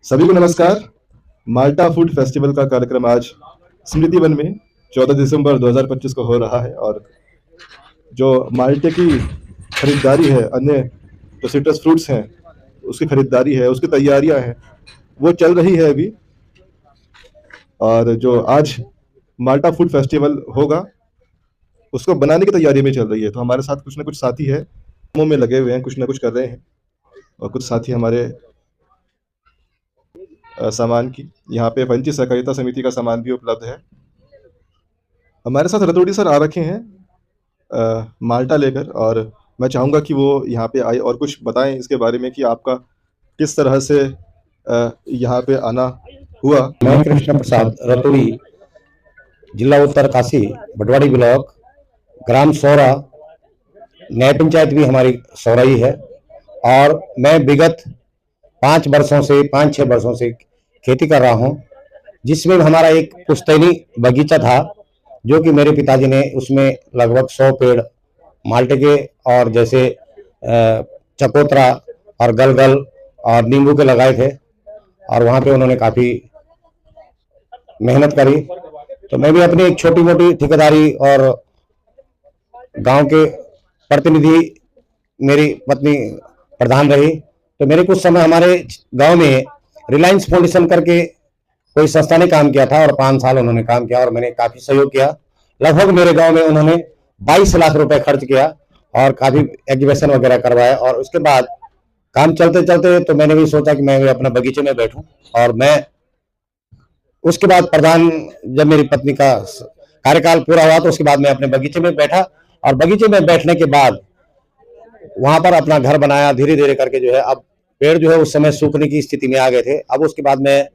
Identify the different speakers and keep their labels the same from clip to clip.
Speaker 1: सभी को नमस्कार। माल्टा फूड फेस्टिवल का कार्यक्रम आज स्मृति वन में 14 दिसंबर 2025 को हो रहा है और जो माल्टे की खरीदारी है, अन्य जो सिट्रस फ्रूट्स हैं उसकी खरीदारी है, उसकी तैयारियां हैं, वो चल रही है अभी। और जो आज माल्टा फूड फेस्टिवल होगा उसको बनाने की तैयारी में चल रही है। तो हमारे साथ कुछ ना कुछ साथी है, कामों में लगे हुए हैं, कुछ ना कुछ कर रहे हैं। और कुछ साथी हमारे सामान की यहाँ पे वंचित सहकारिता समिति का सामान भी उपलब्ध है। हमारे साथ रतोड़ी सर आ रखे हैं माल्टा लेकर, और मैं चाहूँगा कि वो यहाँ पे आए और कुछ बताएं इसके बारे में कि आपका किस तरह से यहाँ पे आना हुआ।
Speaker 2: मैं कृष्ण प्रसाद रतोड़ी, जिला उत्तरकाशी, भटवाड़ी ब्लॉक, ग्राम सौरा, न्याय पंचायत भी हमारी सौरा ही है। और मैं विगत 5-6 वर्षों से खेती कर रहा हूँ, जिसमें हमारा एक पुश्तैनी बगीचा था, जो कि मेरे पिताजी ने उसमें लगभग 100 पेड़ माल्टे के और जैसे चकोतरा और गलगल और नींबू के लगाए थे। और वहाँ पे उन्होंने काफ़ी मेहनत करी, तो मैं भी अपनी एक छोटी मोटी ठेकेदारी और गांव के प्रतिनिधि, मेरी पत्नी प्रधान रही। तो मेरे कुछ समय हमारे गांव में रिलायंस फाउंडेशन करके कोई संस्था ने काम किया था और 5 साल उन्होंने काम किया और मैंने काफ़ी सहयोग किया। लगभग मेरे गांव में उन्होंने 22 लाख रुपए खर्च किया और काफ़ी एग्जीबिशन वगैरह करवाया। और उसके बाद काम चलते चलते तो मैंने भी सोचा कि मैं भी अपना बगीचे में बैठूं। और मैं उसके बाद प्रधान, जब मेरी पत्नी का कार्यकाल पूरा हुआ तो उसके बाद मैं अपने बगीचे में बैठा, और बगीचे में बैठने के बाद वहां पर अपना घर बनाया धीरे धीरे करके। जो है अब पेड़ जो है उस समय सूखने की स्थिति में आ गए थे। अब उसके बाद मैं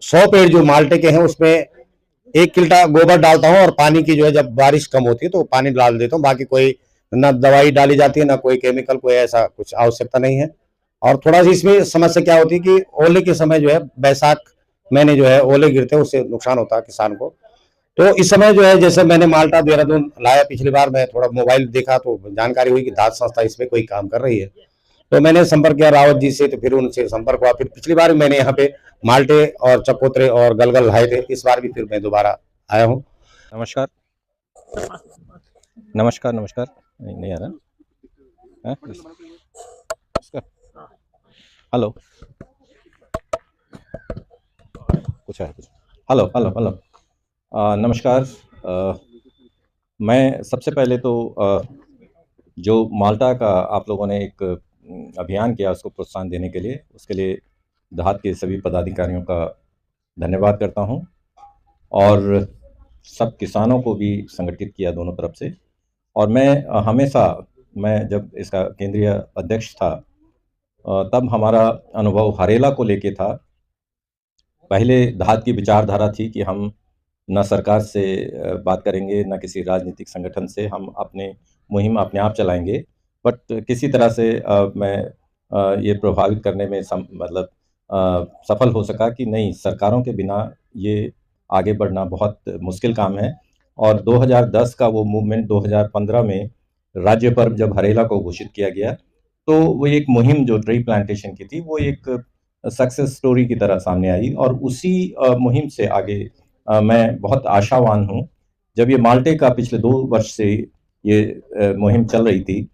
Speaker 2: 100 पेड़ जो माल्टे के हैं उसमें 1 किल्टा गोबर डालता हूँ, और पानी की जो है जब बारिश कम होती है तो पानी डाल देता हूँ। बाकी कोई ना दवाई डाली जाती है, ना कोई केमिकल, कोई ऐसा कुछ आवश्यकता नहीं है। और थोड़ा सी इसमें समस्या क्या होती है कि ओले के समय जो है, बैसाख महीने जो है ओले गिरते हैं, उससे नुकसान होता है किसान को। तो इस समय जो है, जैसे मैंने माल्टा देहरादून लाया, पिछली बार मैं थोड़ा मोबाइल देखा तो जानकारी हुई कि दाद संस्था इसमें कोई काम कर रही है। तो मैंने संपर्क किया रावत जी से, तो फिर उनसे संपर्क हुआ। फिर पिछली बार मैंने यहाँ पे माल्टे और चकोतरे और गलगल लाए थे, इस बार भी फिर मैं दोबारा आया हूँ।
Speaker 3: नमस्कार नमस्कार नमस्कार। नहीं आ रहा है इसका। हेलो, कुछ है कुछ। Hello hello hello. नमस्कार। मैं सबसे पहले तो जो माल्टा का आप लोगों ने एक अभियान किया उसको प्रोत्साहन देने के लिए, उसके लिए देहात के सभी पदाधिकारियों का धन्यवाद करता हूं, और सब किसानों को भी संगठित किया दोनों तरफ से। और मैं हमेशा, मैं जब इसका केंद्रीय अध्यक्ष था तब हमारा अनुभव हरेला को लेके था। पहले देहात की विचारधारा थी कि हम न सरकार से बात करेंगे, न किसी राजनीतिक संगठन से, हम अपने मुहिम अपने आप चलाएंगे। बट किसी तरह से मैं ये प्रभावित करने में सफल हो सका कि नहीं, सरकारों के बिना ये आगे बढ़ना बहुत मुश्किल काम है। और 2010 का वो मूवमेंट 2015 में राज्य पर्व जब हरेला को घोषित किया गया, तो वो एक मुहिम जो ट्री प्लांटेशन की थी वो एक सक्सेस स्टोरी की तरह सामने आई। और उसी मुहिम से आगे मैं बहुत आशावान हूँ। जब ये माल्टे का पिछले 2 वर्ष से ये मुहिम चल रही थी,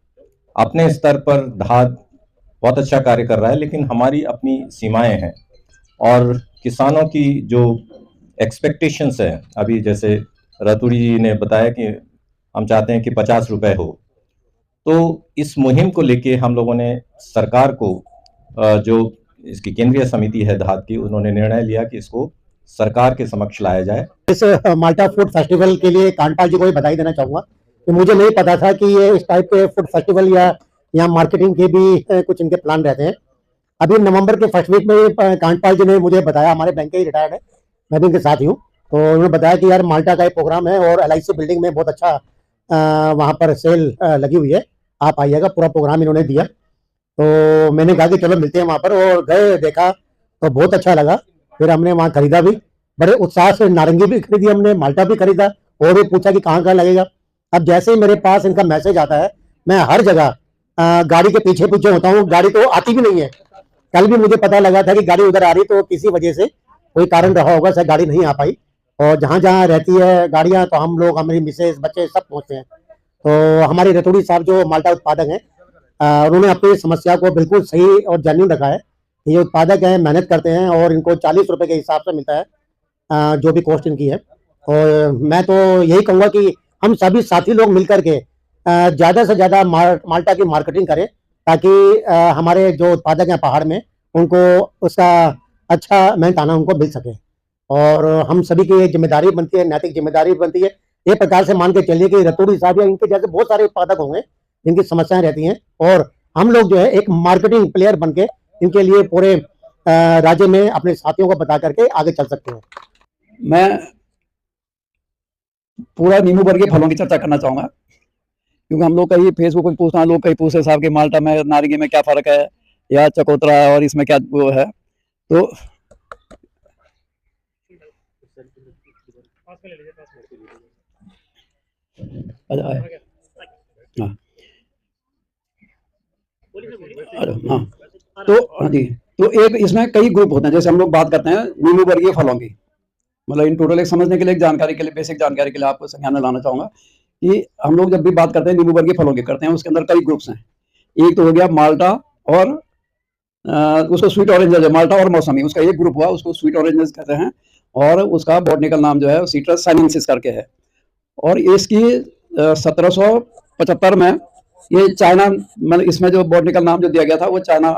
Speaker 3: अपने स्तर पर देहात बहुत अच्छा कार्य कर रहा है, लेकिन हमारी अपनी सीमाएं हैं और किसानों की जो एक्सपेक्टेशंस हैं, अभी जैसे रतुड़ी जी ने बताया कि हम चाहते हैं कि 50 रुपए हो, तो इस मुहिम को लेके हम लोगों ने सरकार को, जो इसकी केंद्रीय समिति है देहात की, उन्होंने निर्णय लिया कि इसको सरकार के समक्ष लाया जाए।
Speaker 4: इस माल्टा फूड फेस्टिवल के लिए कांडपाल जी को भी बधाई देना चाहूंगा कि मुझे नहीं पता था कि ये इस टाइप के फूड फेस्टिवल या यहाँ मार्केटिंग के भी कुछ इनके प्लान रहते हैं। अभी नवंबर के फर्स्ट वीक में कांडपाल जी ने मुझे बताया, हमारे बैंक के ही रिटायर्ड है, मैं भी इनके साथ ही हूँ, तो उन्होंने बताया कि यार माल्टा का एक प्रोग्राम है और LIC बिल्डिंग में बहुत अच्छा वहाँ पर सेल लगी हुई है, आप आइएगा। पूरा प्रोग्राम इन्होंने दिया, तो मैंने कहा कि चलो मिलते हैं वहाँ पर, और गए, देखा तो बहुत अच्छा लगा। फिर हमने वहाँ खरीदा भी, बड़े उत्साह से नारंगी भी खरीदी हमने, माल्टा भी खरीदा, और भी पूछा कि कहाँ लगेगा। अब जैसे ही मेरे पास इनका मैसेज आता है, मैं हर जगह गाड़ी के पीछे पीछे होता हूँ, गाड़ी तो आती भी नहीं है, कल भी मुझे पता लगा था कि गाड़ी उधर आ रही, तो किसी वजह से कोई कारण रहा होगा, शायद गाड़ी नहीं आ पाई। और जहाँ जहाँ रहती है गाड़ियाँ, तो हम लोग, हमारी मिसेज, बच्चे सब पहुँचते हैं। तो हमारे रतौड़ी साहब जो माल्टा उत्पादक हैं, उन्होंने अपनी समस्या को बिल्कुल सही और जेन्युइन रखा है। ये उत्पादक हैं, मेहनत करते हैं और इनको 40 रुपए के हिसाब से मिलता है जो भी कॉस्ट इनकी है। और मैं तो यही कहूँगा कि हम सभी साथी लोग मिलकर के ज़्यादा से ज़्यादा माल्टा की मार्केटिंग करें, ताकि हमारे जो उत्पादक हैं पहाड़ में, उनको उसका अच्छा मेहनताना उनको मिल सके। और हम सभी की ये जिम्मेदारी बनती है, नैतिक जिम्मेदारी बनती है। एक प्रकार से मान के चलिए कि रतौड़ी साहब या इनके जैसे बहुत सारे उत्पादक होंगे जिनकी समस्याएं रहती हैं, और हम लोग जो है एक मार्केटिंग प्लेयर बन के इनके लिए पूरे राज्य में अपने साथियों को बता करके आगे चल सकते हैं।
Speaker 5: मैं पूरा नींबू वर्गीय फलों की चर्चा करना चाहूँगा, क्योंकि हम लोग कहीं फेसबुक पे पूछना, लोग कहीं पूछे साहब कि माल्टा में नारंगी में क्या फ़र्क है, या चकोतरा है और इसमें क्या वो है। तो हाँ हाँ, तो हाँ जी, तो एक इसमें कई ग्रुप होते हैं। जैसे हम लोग बात करते हैं नींबू वर्गीय फलों की, मतलब इन टोटल एक समझने के लिए, एक जानकारी के लिए, बेसिक जानकारी के लिए आपको संज्ञान में लाना चाहूँगा कि हम लोग जब भी बात करते हैं नींबू वर्गीय फलों की करते हैं, उसके अंदर कई ग्रुप्स हैं। एक तो हो गया माल्टा और उसको स्वीट ऑरेंजेस है, माल्टा और मौसमी, उसका एक ग्रुप हुआ, उसको स्वीट ऑरेंजेस कहते हैं, और उसका बॉटनिकल नाम जो है सीट्रस साइनेंसिस करके है। और इसकी 1775 में ये चाइना, मतलब इसमें जो बॉटनिकल नाम जो दिया गया था वो चाइना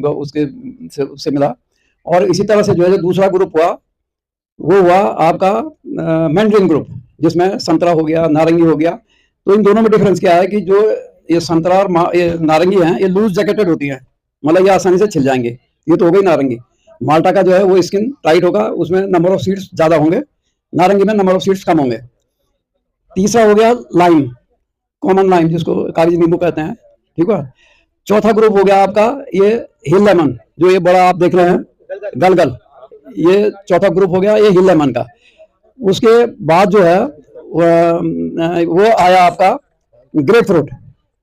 Speaker 5: उसके उससे मिला। और इसी तरह से जो है जो दूसरा ग्रुप हुआ वो हुआ आपका मैंड्रिन ग्रुप, जिसमें संतरा हो गया, नारंगी हो गया। तो इन दोनों में डिफरेंस क्या है कि जो ये संतरा और ये नारंगी हैं, ये लूज जैकेटेड होती हैं, मतलब ये आसानी से छिल जाएंगे। ये तो हो गई नारंगी। माल्टा का जो है वो स्किन टाइट होगा, उसमें नंबर ऑफ सीड्स ज़्यादा होंगे, नारंगी में नंबर ऑफ सीड्स कम होंगे। तीसरा हो गया लाइम, कॉमन लाइम जिसको कागजी नींबू कहते हैं, ठीक है। चौथा ग्रुप हो गया आपका ये हिल लेमन, जो ये बड़ा आप देख रहे हैं गलगल, ये चौथा ग्रुप हो गया ये हिल लेमन का। उसके बाद जो है वो आया आपका ग्रेप फ्रूट।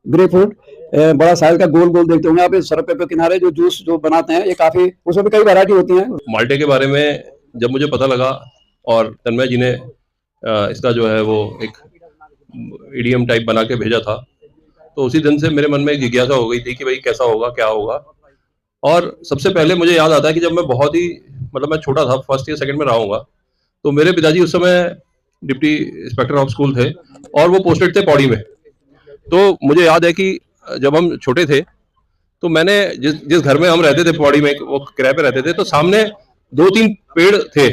Speaker 5: ग्रेप फ्रूट बड़ा साइज का, गोल गोल देखते होंगे आप, सड़क पे किनारे जो जूस जो बनाते हैं, ये काफी, उसमें भी कई वैरायटी होती हैं।
Speaker 6: माल्टे के बारे में जब मुझे पता लगा और तन्मय जी ने इसका जो है वो एक ईडीएम टाइप बना के भेजा था, तो उसी दिन से मेरे मन में जिज्ञासा हो गई थी कि भाई कैसा होगा, क्या होगा। और सबसे पहले मुझे याद आता है कि जब मैं बहुत ही, मतलब मैं छोटा था, फर्स्ट या सेकंड में रहा हूँगा, तो मेरे पिताजी उस समय डिप्टी इंस्पेक्टर ऑफ स्कूल थे और वो पोस्टेड थे पौड़ी में। तो मुझे याद है कि जब हम छोटे थे तो मैंने जिस घर में हम रहते थे पौड़ी में, वो किराए पे रहते थे, तो सामने 2-3 पेड़ थे।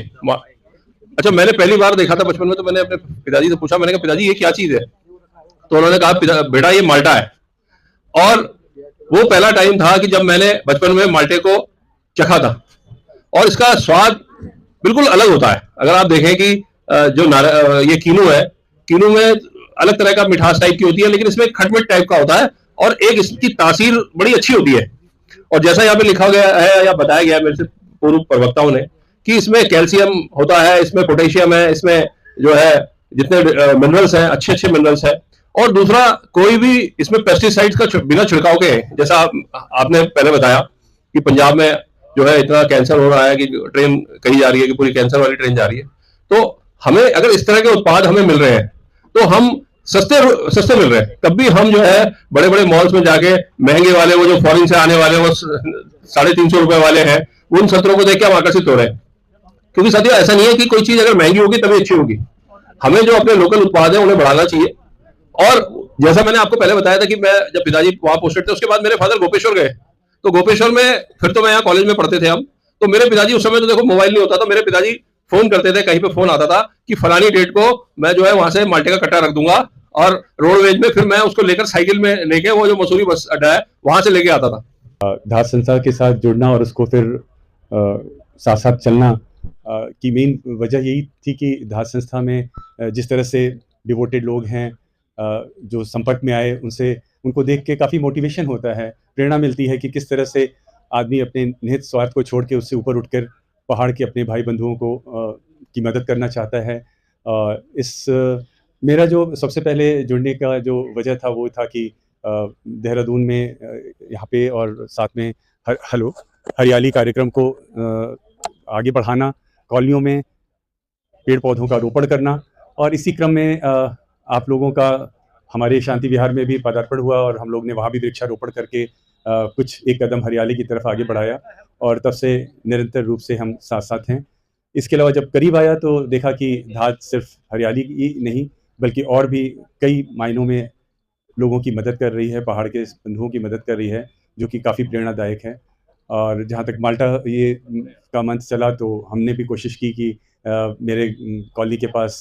Speaker 6: अच्छा, मैंने पहली बार देखा था बचपन में, तो मैंने अपने पिताजी से पूछा, मैंने कहा पिताजी ये क्या चीज है? तो उन्होंने कहा बेटा ये माल्टा है। और वो पहला टाइम था कि जब मैंने बचपन में माल्टे को चखा था, और इसका स्वाद बिल्कुल अलग होता है। अगर आप देखें कि जो ये कीनू है, कीनू में अलग तरह का मिठास टाइप की होती है, लेकिन इसमें खटमिट टाइप का होता है, और एक इसकी तासीर बड़ी अच्छी होती है। और जैसा यहाँ पे लिखा गया है या बताया गया है मेरे से पूर्व प्रवक्ताओं ने कि इसमें कैल्शियम होता है, इसमें पोटेशियम है, इसमें जो है जितने मिनरल्स हैं, अच्छे अच्छे मिनरल्स हैं। और दूसरा, कोई भी इसमें पेस्टिसाइड्स का बिना छिड़काव के है। जैसा आपने पहले बताया कि पंजाब में जो है इतना कैंसर हो रहा है कि ट्रेन कही जा रही है कि पूरी कैंसर वाली ट्रेन जा रही है। तो हमें अगर इस तरह के उत्पाद हमें मिल रहे हैं तो हम सस्ते मिल रहे हैं, तब भी हम जो है बड़े बड़े मॉल्स में जाके महंगे वाले, वो जो फॉरेन से आने वाले, वो 350 रुपए वाले हैं, उन संतरों को देख के हम आकर्षित हो रहे हैं। क्योंकि साथियों, ऐसा नहीं है कि कोई चीज अगर महंगी होगी तभी अच्छी होगी। हमें जो अपने लोकल उत्पाद है उन्हें बढ़ाना चाहिए। और जैसा मैंने आपको पहले बताया था कि मैं जब पिताजी वहां पोस्टेड थे, उसके बाद मेरे फादर गोपेश्वर गए। तो गोपेश्वर में फिर तो मैं यहाँ कॉलेज में पढ़ते थे हम, तो मेरे पिताजी, उस समय तो देखो मोबाइल नहीं होता था, मेरे पिताजी फोन करते थे, कहीं पे फोन आता था कि फलानी डेट को मैं जो है वहां से माल्टे का कट्टा रख दूंगा, और रोडवेज में फिर मैं उसको लेकर साइकिल में लेके वो जो मसूरी बस अड्डा है वहां से लेके आता था।
Speaker 7: धात संस्था के साथ जुड़ना और उसको फिर साथ साथ चलना की मेन वजह यही थी कि धात संस्था में जिस तरह से डिवोटेड लोग हैं जो संपर्क में आए, उनको देख के काफ़ी मोटिवेशन होता है, प्रेरणा मिलती है कि किस तरह से आदमी अपने निहित स्वार्थ को छोड़ के उससे ऊपर उठकर पहाड़ के अपने भाई बंधुओं को की मदद करना चाहता है। मेरा जो सबसे पहले जुड़ने का जो वजह था वो था कि देहरादून में यहाँ पे और साथ में हेलो हरियाली कार्यक्रम को आगे बढ़ाना, कॉलोनियों में पेड़ पौधों का रोपण करना, और इसी क्रम में आप लोगों का हमारे शांति विहार में भी पदार्पण हुआ और हम लोग ने वहाँ भी वृक्षारोपण करके कुछ एक कदम हरियाली की तरफ आगे बढ़ाया, और तब से निरंतर रूप से हम साथ साथ हैं। इसके अलावा जब करीब आया तो देखा कि धाद सिर्फ हरियाली ही नहीं बल्कि और भी कई मायनों में लोगों की मदद कर रही है, पहाड़ के बंधुओं की मदद कर रही है, जो कि काफ़ी प्रेरणादायक है। और जहाँ तक माल्टा ये का मंच चला तो हमने भी कोशिश की कि मेरे कॉलोनी के पास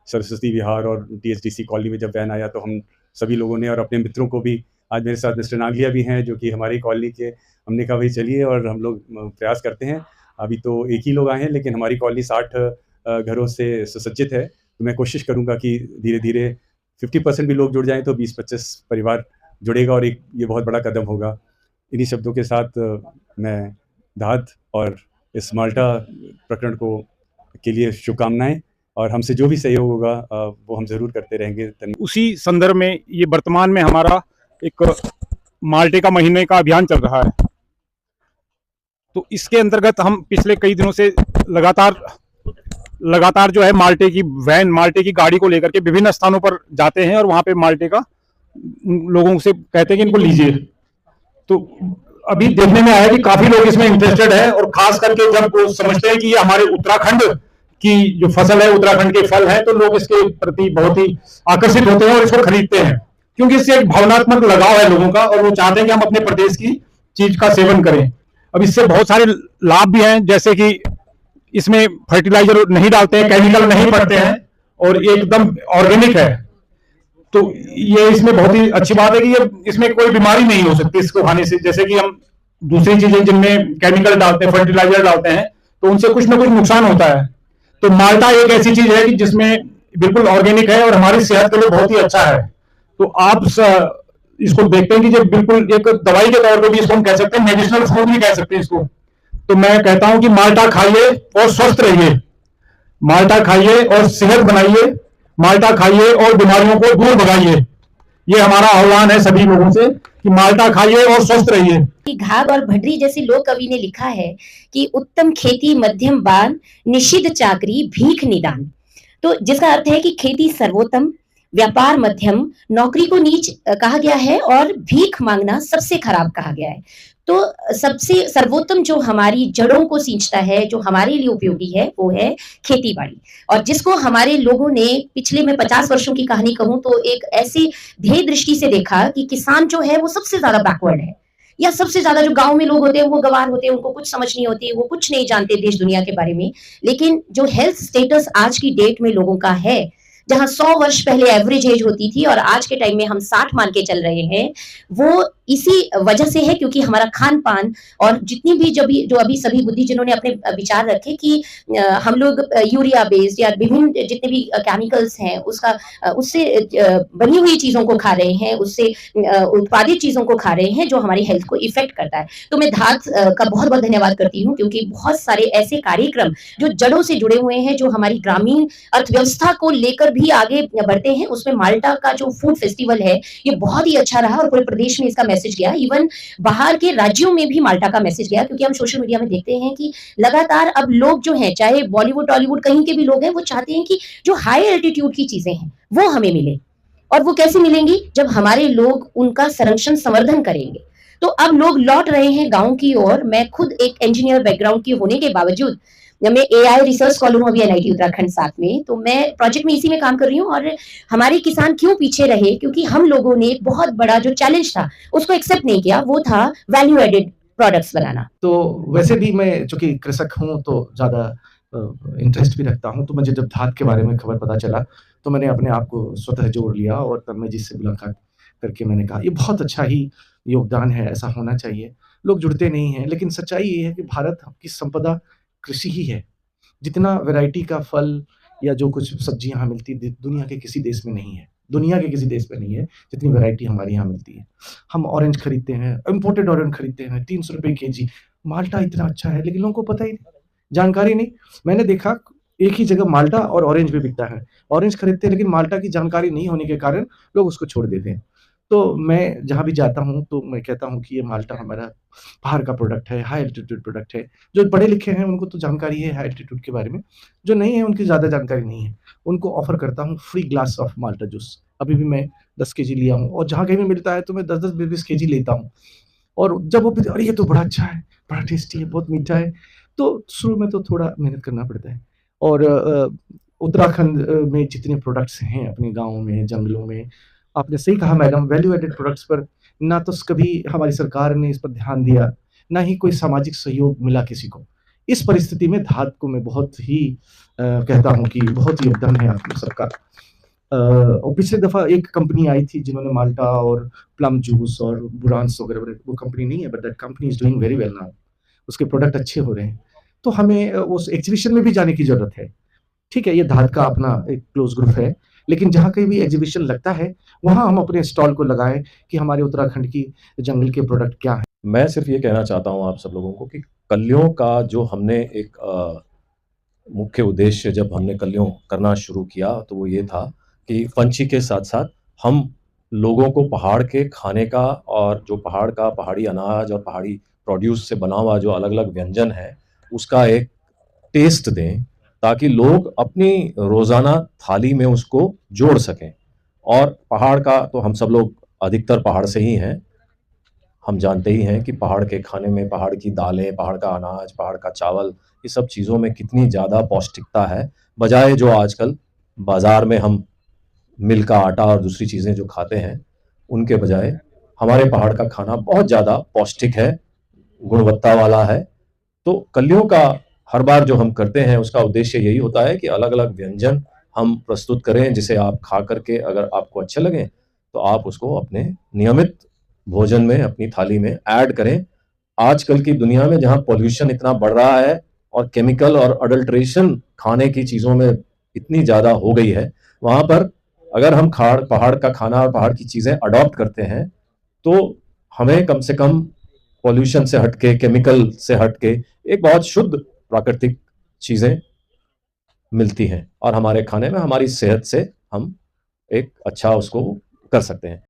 Speaker 7: सरस्वती विहार और TSDC कॉलोनी में जब वैन आया तो हम सभी लोगों ने और अपने मित्रों को भी, आज मेरे साथ मिस्टर नागलिया भी हैं जो कि हमारी कॉलोनी के, हमने कहा भाई चलिए, और हम लोग प्रयास करते हैं। अभी तो एक ही लोग आए हैं लेकिन हमारी कॉलोनी 60 घरों से सुसज्जित है, तो मैं कोशिश करूंगा कि धीरे धीरे 50% भी लोग जुड़ जाएं तो 20-25 परिवार जुड़ेगा, और एक ये बहुत बड़ा कदम होगा। इन्हीं शब्दों के साथ मैं धाद और इस माल्टा प्रकरण को के लिए शुभकामनाएं, और हमसे जो भी सहयोग होगा वो हम ज़रूर करते रहेंगे।
Speaker 8: उसी संदर्भ में ये वर्तमान में हमारा एक माल्टे का महीने का अभियान चल रहा है। तो इसके अंतर्गत हम पिछले कई दिनों से लगातार जो है माल्टे की वैन, माल्टे की गाड़ी को लेकर के विभिन्न स्थानों पर जाते हैं और वहां पे माल्टे का लोगों से कहते हैं कि इनको लीजिए। तो अभी देखने में आया कि काफी लोग इसमें इंटरेस्टेड है, और खास करके जब वो समझते हैं कि ये हमारे उत्तराखंड की जो फसल है, उत्तराखंड के फल है, तो लोग इसके प्रति बहुत ही आकर्षित होते हैं और इसको खरीदते हैं, क्योंकि इससे एक भावनात्मक लगाव है लोगों का, और वो चाहते हैं कि हम अपने प्रदेश की चीज का सेवन करें। अब इससे बहुत सारे लाभ भी हैं, जैसे कि इसमें फर्टिलाइजर नहीं डालते हैं, केमिकल नहीं पड़ते हैं, और एकदम ऑर्गेनिक है। तो ये इसमें बहुत ही अच्छी बात है कि ये इसमें कोई बीमारी नहीं हो सकती इसको खाने से। जैसे कि हम दूसरी चीजें जिनमें केमिकल डालते हैं, फर्टिलाइजर डालते हैं, तो उनसे कुछ ना कुछ नुकसान होता है। तो माल्टा एक ऐसी चीज है कि जिसमें बिल्कुल ऑर्गेनिक है और हमारी सेहत के लिए बहुत ही अच्छा है। तो आप इसको देखते हैं कि ये बिल्कुल एक दवाई के तौर पे भी इसको हम कह सकते हैं, मेडिसिनल फ्रूट भी कह सकते हैं इसको। तो मैं कहता हूं कि माल्टा खाइए और स्वस्थ रहिए, माल्टा खाइए और सेहत बनाइए, माल्टा खाइए और बीमारियों को दूर भगाइए। ये हमारा आह्वान है सभी लोगों से कि माल्टा खाइए और स्वस्थ रहिए।
Speaker 9: घाघ और भड्री जैसी लोक कवि ने लिखा है कि उत्तम खेती मध्यम बान, निषिद्ध चाकरी भीख निदान। तो जिसका अर्थ है कि खेती सर्वोत्तम, व्यापार मध्यम, नौकरी को नीच कहा गया है, और भीख मांगना सबसे खराब कहा गया है। तो सबसे सर्वोत्तम जो हमारी जड़ों को सींचता है, जो हमारे लिए उपयोगी है, वो है खेती बाड़ी। और जिसको हमारे लोगों ने पिछले मैं 50 वर्षों की कहानी कहूं तो एक ऐसी ध्येय दृष्टि से देखा कि किसान जो है वो सबसे ज्यादा बैकवर्ड है, या सबसे ज्यादा जो गांव में लोग होते हैं वो गंवार होते हैं, उनको कुछ समझ नहीं होती, वो कुछ नहीं जानते देश दुनिया के बारे में। लेकिन जो हेल्थ स्टेटस आज की डेट में लोगों का है, जहां 100 वर्ष पहले एवरेज एज होती थी और आज के टाइम में हम 60 मान के चल रहे हैं, वो इसी वजह से है क्योंकि हमारा खान पान और जितनी भी जो अभी सभी बुद्धि जिन्होंने अपने विचार रखे कि हम लोग यूरिया बेस्ड या विभिन्न जितने भी केमिकल्स हैं उससे बनी हुई चीजों को खा रहे हैं, उससे उत्पादित चीजों को खा रहे हैं जो हमारी हेल्थ को इफेक्ट करता है। तो मैं धाद का बहुत बहुत धन्यवाद करती हूँ क्योंकि बहुत सारे ऐसे कार्यक्रम जो जड़ों से जुड़े हुए हैं, जो हमारी ग्रामीण अर्थव्यवस्था को लेकर भी आगे बढ़ते हैं, उसमें माल्टा का जो फूड फेस्टिवल है ये बहुत ही अच्छा रहा और पूरे प्रदेश में इसका मैसेज गया। इवन बाहर के राज्यों में भी माल्टा का मैसेज गया क्योंकि हम सोशल मीडिया में देखते हैं कि लगातार अब लोग जो हैं, चाहे बॉलीवुड टॉलीवुड कहीं के भी लोग हैं, वो चाहते हैं कि जो हाई एल्टीट्यूड की चीजें हैं वो हमें मिले। और वो कैसे मिलेंगी? जब हमारे लोग उनका संरक्षण संवर्धन करेंगे। तो अब लोग लौट रहे हैं गांव की ओर। मैं खुद एक इंजीनियर बैकग्राउंड की होने के बावजूद मैं AI रिसर्च स्कॉलर हूँ अभी NIT उत्तराखंड साथ में, तो मैं प्रोजेक्ट में इसी में काम कर रही हूँ। और हमारे किसान क्यों पीछे रहे? क्योंकि हम लोगों ने एक बहुत बड़ा जो चैलेंज था उसको एक्सेप्ट नहीं किया, वो था वैल्यू एडेड प्रोडक्ट्स बनाना।
Speaker 10: तो वैसे भी मैं चूंकि कृषक हूँ तो ज्यादा इंटरेस्ट भी रखता हूँ, तो मुझे जब धाद के बारे में खबर पता चला तो मैंने अपने आप को स्वतः जोड़ लिया और तब मैं जिससे मुलाकात करके मैंने कहा ये बहुत अच्छा ही योगदान है, ऐसा होना चाहिए। लोग जुड़ते नहीं हैं, लेकिन सच्चाई ये है कि भारत की संपदा कृषि ही है। जितना वैरायटी का फल या जो कुछ सब्जी यहाँ मिलती दुनिया के किसी देश में नहीं है, दुनिया के किसी देश में नहीं है जितनी वैरायटी हमारे यहाँ मिलती है। हम ऑरेंज खरीदते हैं, इम्पोर्टेड ऑरेंज खरीदते हैं 300 रुपये kg। माल्टा इतना अच्छा है लेकिन लोगों को पता ही नहीं, जानकारी नहीं। मैंने देखा एक ही जगह माल्टा और ऑरेंज भी बिकता है, ऑरेंज खरीदते हैं लेकिन माल्टा की जानकारी नहीं होने के कारण लोग उसको छोड़ देते हैं। तो मैं जहाँ भी जाता हूँ तो मैं कहता हूँ कि ये माल्टा हमारा बाहर का प्रोडक्ट है, हाई एल्टीट्यूड प्रोडक्ट है। जो पढ़े लिखे हैं उनको तो जानकारी है हाई एल्टीट्यूड के बारे में, जो नहीं है उनकी ज़्यादा जानकारी नहीं है। उनको ऑफ़र करता हूँ free glass of Malta juice. अभी भी मैं 10 केजी लिया हूँ और जहाँ कहीं भी मिलता है तो मैं 10-10, 20-20 केजी लेता हूँ। और जब वो पीते, अरे ये तो बड़ा अच्छा है, बड़ा टेस्टी है, बहुत मीठा है। तो शुरू में तो थोड़ा मेहनत करना पड़ता है। और उत्तराखंड में जितने प्रोडक्ट्स हैं अपने गाँव में, जंगलों में, आपने सही कहा मैडम, वैल्यू एडेड प्रोडक्ट्स पर ना तो कभी हमारी सरकार ने इस पर ध्यान दिया, ना ही कोई सामाजिक सहयोग मिला किसी को। इस परिस्थिति में धात को मैं बहुत ही कहता हूँ कि बहुत योगदान है आप सबका। और पिछले दफ़ा एक कंपनी आई थी जिन्होंने माल्टा और प्लम जूस और बुरांस वगैरह, वो कंपनी नहीं है but that company is doing very well now. उसके प्रोडक्ट अच्छे हो रहे हैं। तो हमें उस एग्ज़िबिशन में भी जाने की ज़रूरत है। ठीक है, ये धात का अपना एक क्लोज़ ग्रुप है, लेकिन जहाँ कहीं भी एग्ज़िबिशन लगता है, वहाँ हम अपने स्टॉल को लगाएँ कि हमारे उत्तराखंड की जंगल के प्रोडक्ट क्या हैं।
Speaker 3: मैं सिर्फ ये कहना चाहता हूँ आप सब लोगों को कि कलियों का जो हमने एक मुख्य उद्देश्य जब हमने कलियों करना शुरू किया तो वो ये था कि फंची के साथ-साथ हम लोगों को पहाड़ के खाने का और जो पहाड़ का पहाड़ी अनाज और पहाड़ी प्रोड्यूस से बना हुआ जो अलग-अलग व्यंजन है, उसका एक टेस्ट दें, ताकि लोग अपनी रोज़ाना थाली में उसको जोड़ सकें। और पहाड़ का तो हम सब लोग अधिकतर पहाड़ से ही हैं। हम जानते ही हैं कि पहाड़ के खाने में पहाड़ की दालें, पहाड़ का अनाज, पहाड़ का चावल, ये सब चीज़ों में कितनी ज़्यादा पौष्टिकता है, बजाय जो आजकल बाज़ार में हम मिल का आटा और दूसरी चीज़ें जो खाते हैं, उनके बजाय हमारे पहाड़ का खाना बहुत ज़्यादा पौष्टिक है, गुणवत्ता वाला है। तो कलियों का हर बार जो हम करते हैं, उसका उद्देश्य यही होता है कि अलग-अलग व्यंजन हम प्रस्तुत करें, जिसे आप खा कर के अगर आपको अच्छे लगें, तो आप उसको अपने नियमित भोजन में, अपनी थाली में ऐड करें। आजकल की दुनिया में जहाँ पॉल्यूशन इतना बढ़ रहा है और केमिकल और अडल्ट्रेशन खाने की चीज़ों में इतनी ज़्यादा हो गई है, वहाँ पर अगर हम पहाड़ का खाना और पहाड़ की चीज़ें अडॉप्ट करते हैं, तो हमें कम से कम पॉल्यूशन से हट के, केमिकल से हट के एक बहुत शुद्ध प्राकृतिक चीज़ें मिलती हैं और हमारे खाने में हमारी सेहत से हम एक अच्छा उसको कर सकते हैं।